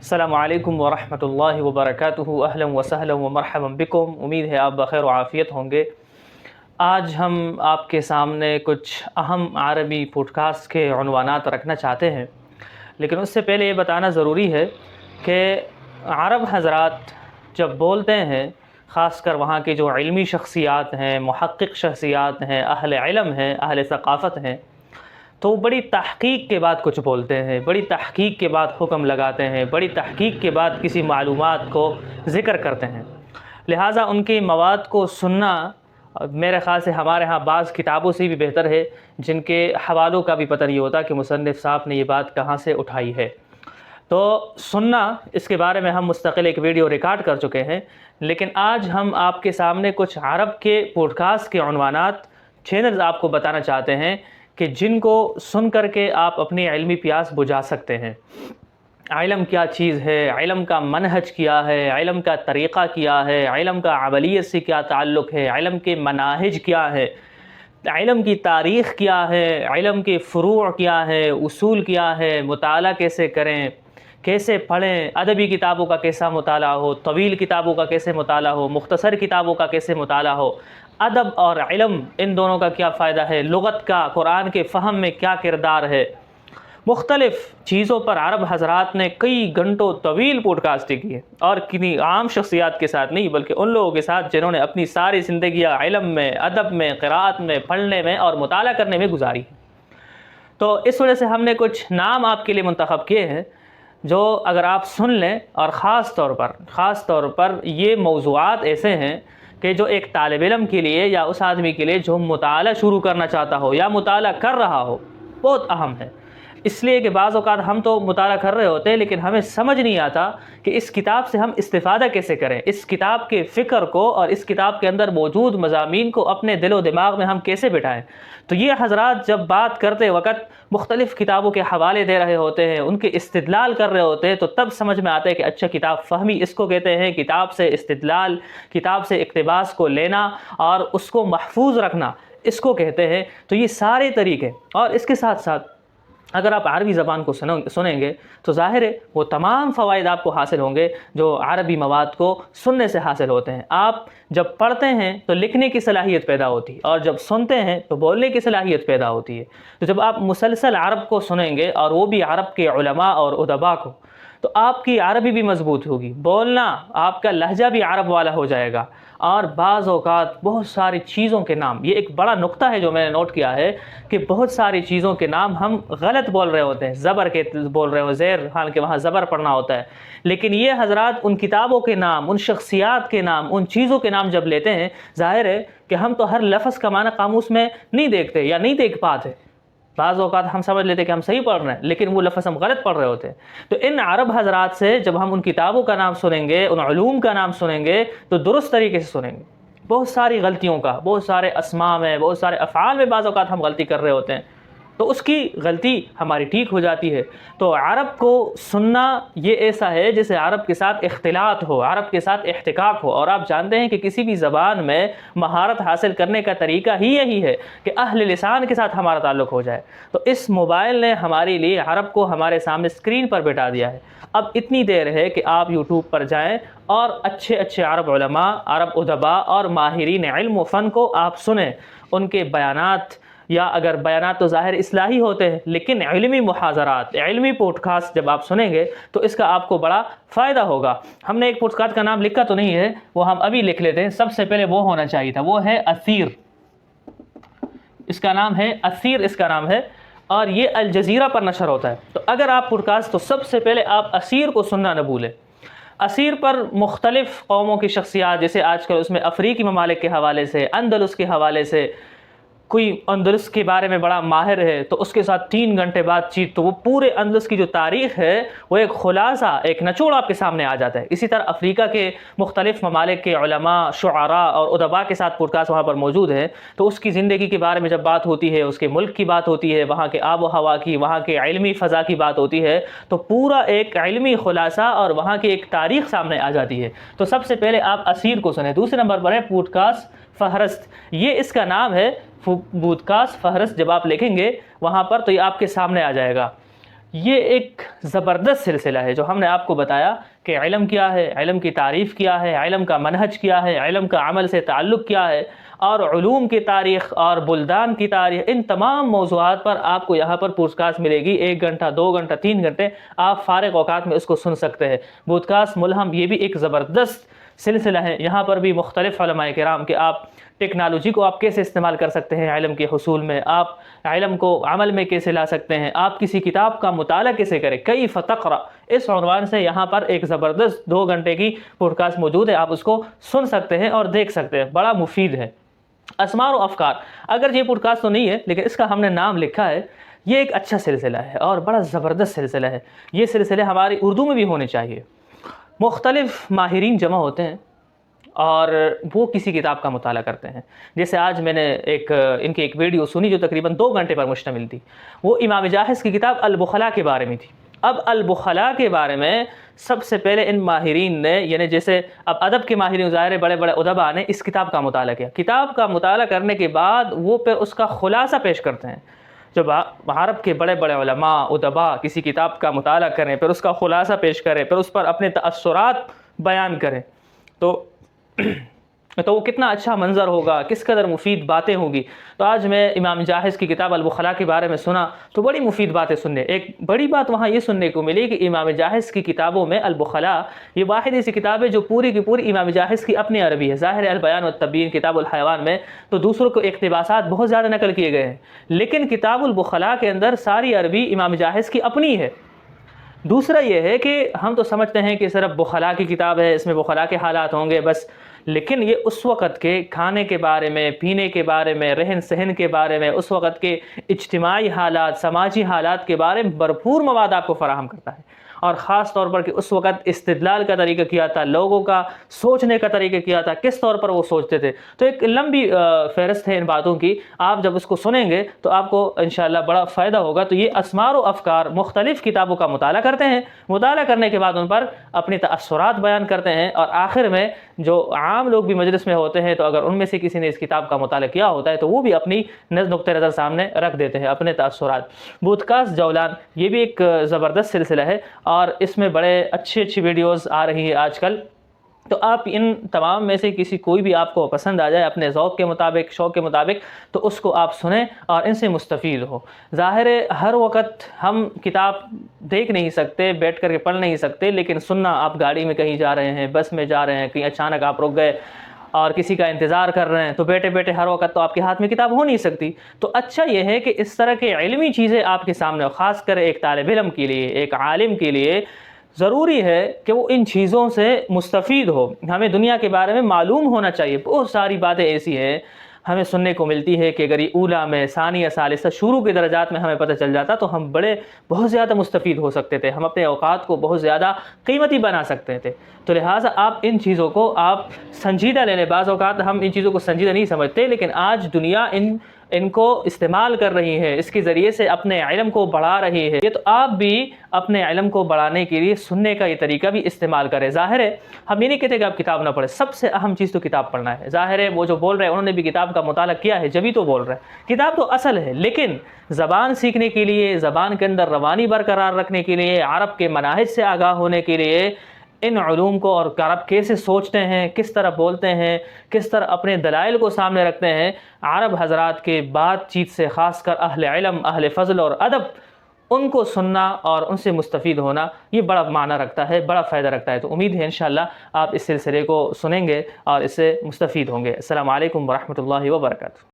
السلام علیکم ورحمۃ اللہ وبرکاتہ۔ اہلا وسہلا ومرحبا بکم۔ امید ہے آپ بخیر و عافیت ہوں گے۔ آج ہم آپ کے سامنے کچھ اہم عربی پوڈ کاسٹ کے عنوانات رکھنا چاہتے ہیں، لیکن اس سے پہلے یہ بتانا ضروری ہے کہ عرب حضرات جب بولتے ہیں، خاص کر وہاں کے جو علمی شخصیات ہیں، محقق شخصیات ہیں، اہل علم ہیں، اہل ثقافت ہیں، تو وہ بڑی تحقیق کے بعد کچھ بولتے ہیں، بڑی تحقیق کے بعد حکم لگاتے ہیں، بڑی تحقیق کے بعد کسی معلومات کو ذکر کرتے ہیں۔ لہٰذا ان کی مواد کو سننا میرے خیال سے ہمارے ہاں بعض کتابوں سے بھی بہتر ہے، جن کے حوالوں کا بھی پتہ نہیں ہوتا کہ مصنف صاحب نے یہ بات کہاں سے اٹھائی ہے۔ تو سننا، اس کے بارے میں ہم مستقل ایک ویڈیو ریکارڈ کر چکے ہیں، لیکن آج ہم آپ کے سامنے کچھ عرب کے پوڈ کاسٹ کے عنوانات، چینلز آپ کو بتانا چاہتے ہیں کہ جن کو سن کر کے آپ اپنی علمی پیاس بجھا سکتے ہیں۔ علم کیا چیز ہے، علم کا منہج کیا ہے، علم کا طریقہ کیا ہے، علم کا عملیت سے کیا تعلق ہے، علم کے مناہج کیا ہے، علم کی تاریخ کیا ہے، علم کے فروع کیا ہے، اصول کیا ہے، مطالعہ کیسے کریں، کیسے پڑھیں، ادبی کتابوں کا کیسا مطالعہ ہو، طویل کتابوں کا کیسے مطالعہ ہو، مختصر کتابوں کا کیسے مطالعہ ہو، ادب اور علم ان دونوں کا کیا فائدہ ہے، لغت کا قرآن کے فہم میں کیا کردار ہے۔ مختلف چیزوں پر عرب حضرات نے کئی گھنٹوں طویل پوڈ کاسٹیں کی ہے، اور کنی عام شخصیات کے ساتھ نہیں بلکہ ان لوگوں کے ساتھ جنہوں نے اپنی ساری زندگیاں علم میں، ادب میں، قراءت میں، پڑھنے میں اور مطالعہ کرنے میں گزاری ہے۔ تو اس وجہ سے ہم نے کچھ نام آپ کے لیے منتخب کیے ہیں جو اگر آپ سن لیں، اور خاص طور پر یہ موضوعات ایسے ہیں کہ جو ایک طالب علم کے لیے یا اس آدمی کے لیے جو مطالعہ شروع کرنا چاہتا ہو یا مطالعہ کر رہا ہو بہت اہم ہے۔ اس لیے کہ بعض اوقات ہم تو مطالعہ کر رہے ہوتے ہیں لیکن ہمیں سمجھ نہیں آتا کہ اس کتاب سے ہم استفادہ کیسے کریں، اس کتاب کے فکر کو اور اس کتاب کے اندر موجود مضامین کو اپنے دل و دماغ میں ہم کیسے بٹھائیں۔ تو یہ حضرات جب بات کرتے وقت مختلف کتابوں کے حوالے دے رہے ہوتے ہیں، ان کے استدلال کر رہے ہوتے ہیں، تو تب سمجھ میں آتا ہے کہ اچھا کتاب فہمی اس کو کہتے ہیں، کتاب سے استدلال، کتاب سے اقتباس کو لینا اور اس کو محفوظ رکھنا اس کو کہتے ہیں۔ تو یہ سارے طریقے، اور اس کے ساتھ ساتھ اگر آپ عربی زبان کو سنیں گے تو ظاہر ہے وہ تمام فوائد آپ کو حاصل ہوں گے جو عربی مواد کو سننے سے حاصل ہوتے ہیں۔ آپ جب پڑھتے ہیں تو لکھنے کی صلاحیت پیدا ہوتی ہے، اور جب سنتے ہیں تو بولنے کی صلاحیت پیدا ہوتی ہے۔ تو جب آپ مسلسل عرب کو سنیں گے، اور وہ بھی عرب کے علماء اور ادباء کو، تو آپ کی عربی بھی مضبوط ہوگی، بولنا آپ کا لہجہ بھی عرب والا ہو جائے گا۔ اور بعض اوقات بہت ساری چیزوں کے نام، یہ ایک بڑا نقطہ ہے جو میں نے نوٹ کیا ہے کہ بہت ساری چیزوں کے نام ہم غلط بول رہے ہوتے ہیں، زبر کے بول رہے ہو، زیر حالانکہ وہاں زبر پڑھنا ہوتا ہے، لیکن یہ حضرات ان کتابوں کے نام، ان شخصیات کے نام، ان چیزوں کے نام جب لیتے ہیں، ظاہر ہے کہ ہم تو ہر لفظ کا معنی قاموس میں نہیں دیکھتے یا نہیں دیکھ پاتے۔ بعض اوقات ہم سمجھ لیتے کہ ہم صحیح پڑھ رہے ہیں لیکن وہ لفظ ہم غلط پڑھ رہے ہوتے ہیں۔ تو ان عرب حضرات سے جب ہم ان کتابوں کا نام سنیں گے، ان علوم کا نام سنیں گے، تو درست طریقے سے سنیں گے۔ بہت ساری غلطیوں کا، بہت سارے اسماء میں، بہت سارے افعال میں بعض اوقات ہم غلطی کر رہے ہوتے ہیں، تو اس کی غلطی ہماری ٹھیک ہو جاتی ہے۔ تو عرب کو سننا یہ ایسا ہے جیسے عرب کے ساتھ اختلاط ہو، عرب کے ساتھ احتکاک ہو، اور آپ جانتے ہیں کہ کسی بھی زبان میں مہارت حاصل کرنے کا طریقہ ہی یہی ہے کہ اہل لسان کے ساتھ ہمارا تعلق ہو جائے۔ تو اس موبائل نے ہمارے لیے عرب کو ہمارے سامنے اسکرین پر بٹھا دیا ہے۔ اب اتنی دیر ہے کہ آپ یوٹیوب پر جائیں اور اچھے عرب علماء، عرب ادباء اور ماہرین علم و فن کو آپ سنیں، ان کے بیانات، یا اگر بیانات تو ظاہر اصلاحی ہوتے ہیں لیکن علمی محاضرات، علمی پوڈ کاسٹ جب آپ سنیں گے تو اس کا آپ کو بڑا فائدہ ہوگا۔ ہم نے ایک پوڈ کاسٹ کا نام لکھا تو نہیں ہے، وہ ہم ابھی لکھ لیتے ہیں۔ سب سے پہلے وہ ہونا چاہیے تھا، وہ ہے اسیر، اس کا نام ہے اسیر، اس کا نام ہے، اور یہ الجزیرہ پر نشر ہوتا ہے۔ تو اگر آپ پوڈ کاسٹ، تو سب سے پہلے آپ اسیر کو سننا نہ بھولیں۔ اسیر پر مختلف قوموں کی شخصیات، جیسے آج کل اس میں افریقی ممالک کے حوالے سے، اندلس کے حوالے سے، کوئی اندلس کے بارے میں بڑا ماہر ہے تو اس کے ساتھ 3 گھنٹے بات چیت، تو وہ پورے اندلس کی جو تاریخ ہے وہ ایک خلاصہ، ایک نچوڑ آپ کے سامنے آ جاتا ہے۔ اسی طرح افریقہ کے مختلف ممالک کے علماء، شعراء اور ادباء کے ساتھ پوڈ کاسٹ وہاں پر موجود ہیں، تو اس کی زندگی کے بارے میں جب بات ہوتی ہے، اس کے ملک کی بات ہوتی ہے، وہاں کے آب و ہوا کی، وہاں کے علمی فضا کی بات ہوتی ہے، تو پورا ایک علمی خلاصہ اور وہاں کی ایک تاریخ سامنے آ جاتی ہے۔ تو سب سے پہلے آپ اسیر کو سنیں۔ دوسرے نمبر پر ہے پوڈ کاسٹ فہرست، یہ اس کا نام ہے پوڈ کاسٹ فہرست۔ جب آپ لکھیں گے وہاں پر تو یہ آپ کے سامنے آ جائے گا۔ یہ ایک زبردست سلسلہ ہے جو ہم نے آپ کو بتایا کہ علم کیا ہے، علم کی تعریف کیا ہے، علم کا منہج کیا ہے، علم کا عمل سے تعلق کیا ہے، اور علوم کی تاریخ اور بلدان کی تاریخ، ان تمام موضوعات پر آپ کو یہاں پر پوڈ کاسٹ ملے گی۔ 1 گھنٹہ، 2 گھنٹہ، 3 گھنٹے آپ فارغ اوقات میں اس کو سن سکتے ہیں۔ پوڈ کاسٹ ملہم یہ بھی ایک زبردست سلسلہ ہے، یہاں پر بھی مختلف علماء کرام کہ آپ ٹیکنالوجی کو آپ کیسے استعمال کر سکتے ہیں علم کے حصول میں، آپ علم کو عمل میں کیسے لا سکتے ہیں، آپ کسی کتاب کا مطالعہ کیسے کریں، کیف تقرأ، اس عنوان سے یہاں پر ایک زبردست 2 گھنٹے کی پوڈ کاسٹ موجود ہے، آپ اس کو سن سکتے ہیں اور دیکھ سکتے ہیں، بڑا مفید ہے۔ اسمار و افکار، اگر یہ پوڈ کاسٹ تو نہیں ہے لیکن اس کا ہم نے نام لکھا ہے، یہ ایک اچھا سلسلہ ہے اور بڑا زبردست سلسلہ ہے۔ یہ سلسلے ہماری اردو میں بھی ہونے چاہیے۔ مختلف ماہرین جمع ہوتے ہیں اور وہ کسی کتاب کا مطالعہ کرتے ہیں۔ جیسے آج میں نے ان کی ایک ویڈیو سنی جو تقریباً 2 گھنٹے پر مشتمل تھی، وہ امام جاحظ کی کتاب البخلاء کے بارے میں تھی۔ اب البخلاء کے بارے میں سب سے پہلے ان ماہرین نے، یعنی جیسے اب ادب کے ماہرین ظاہر بڑے بڑے ادبا نے اس کتاب کا مطالعہ کیا، کتاب کا مطالعہ کرنے کے بعد وہ پھر اس کا خلاصہ پیش کرتے ہیں۔ جب عرب کے بڑے بڑے علماء ادبا کسی کتاب کا مطالعہ کریں، پھر اس کا خلاصہ پیش کریں، پھر اس پر اپنے تأثرات بیان کریں، تو وہ کتنا اچھا منظر ہوگا، کس قدر مفید باتیں ہوگی۔ تو آج میں امام جاحظ کی کتاب البخلاء کے بارے میں سنا تو بڑی مفید باتیں سننے، ایک بڑی بات وہاں یہ سننے کو ملی کہ امام جاحظ کی کتابوں میں البخلاء یہ واحد ایسی کتاب ہے جو پوری کی پوری امام جاحظ کی اپنی عربی ہے۔ ظاہر البیان والتبیین، کتاب الحیوان میں تو دوسروں کو اقتباسات بہت زیادہ نقل کیے گئے ہیں، لیکن کتاب البخلاء کے اندر ساری عربی امام جاحظ کی اپنی ہے۔ دوسرا یہ ہے کہ ہم تو سمجھتے ہیں کہ صرف بخلاء کی کتاب ہے، اس میں بخلاء کے حالات ہوں گے بس، لیکن یہ اس وقت کے کھانے کے بارے میں، پینے کے بارے میں، رہن سہن کے بارے میں، اس وقت کے اجتماعی حالات، سماجی حالات کے بارے میں بھرپور مواد آپ کو فراہم کرتا ہے، اور خاص طور پر کہ اس وقت استدلال کا طریقہ کیا تھا، لوگوں کا سوچنے کا طریقہ کیا تھا، کس طور پر وہ سوچتے تھے۔ تو ایک لمبی فہرست ہے ان باتوں کی، آپ جب اس کو سنیں گے تو آپ کو انشاءاللہ بڑا فائدہ ہوگا۔ تو یہ اسمار و افکار مختلف کتابوں کا مطالعہ کرتے ہیں، مطالعہ کرنے کے بعد ان پر اپنے تأثرات بیان کرتے ہیں، اور آخر میں جو عام لوگ بھی مجلس میں ہوتے ہیں تو اگر ان میں سے کسی نے اس کتاب کا مطالعہ کیا ہوتا ہے تو وہ بھی اپنی نقطہ نظر سامنے رکھ دیتے ہیں، اپنے تأثرات۔ پوڈ کاسٹ جولان یہ بھی ایک زبردست سلسلہ ہے اور اس میں بڑے اچھی ویڈیوز آ رہی ہیں آج کل۔ تو آپ ان تمام میں سے کسی کوئی بھی آپ کو پسند آ جائے اپنے ذوق کے مطابق، شوق کے مطابق، تو اس کو آپ سنیں اور ان سے مستفید ہو۔ ظاہر ہے ہر وقت ہم کتاب دیکھ نہیں سکتے، بیٹھ کر کے پڑھ نہیں سکتے، لیکن سننا، آپ گاڑی میں کہیں جا رہے ہیں، بس میں جا رہے ہیں، کہیں اچانک آپ رک گئے اور کسی کا انتظار کر رہے ہیں، تو بیٹھے بیٹھے ہر وقت تو آپ کے ہاتھ میں کتاب ہو نہیں سکتی۔ تو اچھا یہ ہے کہ اس طرح کے علمی چیزیں آپ کے سامنے، خاص کر ایک طالب علم کے لیے، ایک عالم کے لیے ضروری ہے کہ وہ ان چیزوں سے مستفید ہو۔ ہمیں دنیا کے بارے میں معلوم ہونا چاہیے۔ بہت ساری باتیں ایسی ہیں ہمیں سننے کو ملتی ہے کہ اگر یہ اولا میں، ثانیہ، ثالثہ، شروع کے درجات میں ہمیں پتہ چل جاتا تو ہم بہت زیادہ مستفید ہو سکتے تھے، ہم اپنے اوقات کو بہت زیادہ قیمتی بنا سکتے تھے۔ تو لہٰذا آپ ان چیزوں کو آپ سنجیدہ لے لیں۔ بعض اوقات ہم ان چیزوں کو سنجیدہ نہیں سمجھتے، لیکن آج دنیا ان کو استعمال کر رہی ہے، اس کے ذریعے سے اپنے علم کو بڑھا رہی ہے۔ یہ تو آپ بھی اپنے علم کو بڑھانے کے لیے سننے کا یہ طریقہ بھی استعمال کریں۔ ظاہر ہے ہم یہ نہیں کہتے کہ آپ کتاب نہ پڑھیں، سب سے اہم چیز تو کتاب پڑھنا ہے۔ ظاہر ہے وہ جو بول رہے ہیں انہوں نے بھی کتاب کا مطالعہ کیا ہے، جبھی تو بول رہے ہیں۔ کتاب تو اصل ہے، لیکن زبان سیکھنے کے لیے، زبان کے اندر روانی برقرار رکھنے کے لیے، عرب کے مناہج سے آگاہ ہونے کے لیے، ان علوم کو، اور عرب کیسے سوچتے ہیں، کس طرح بولتے ہیں، کس طرح اپنے دلائل کو سامنے رکھتے ہیں، عرب حضرات کے بات چیت سے، خاص کر اہل علم، اہل فضل اور ادب، ان کو سننا اور ان سے مستفید ہونا یہ بڑا معنی رکھتا ہے، بڑا فائدہ رکھتا ہے۔ تو امید ہے انشاءاللہ آپ اس سلسلے کو سنیں گے اور اس سے مستفید ہوں گے۔ السلام علیکم ورحمۃ اللہ وبرکاتہ۔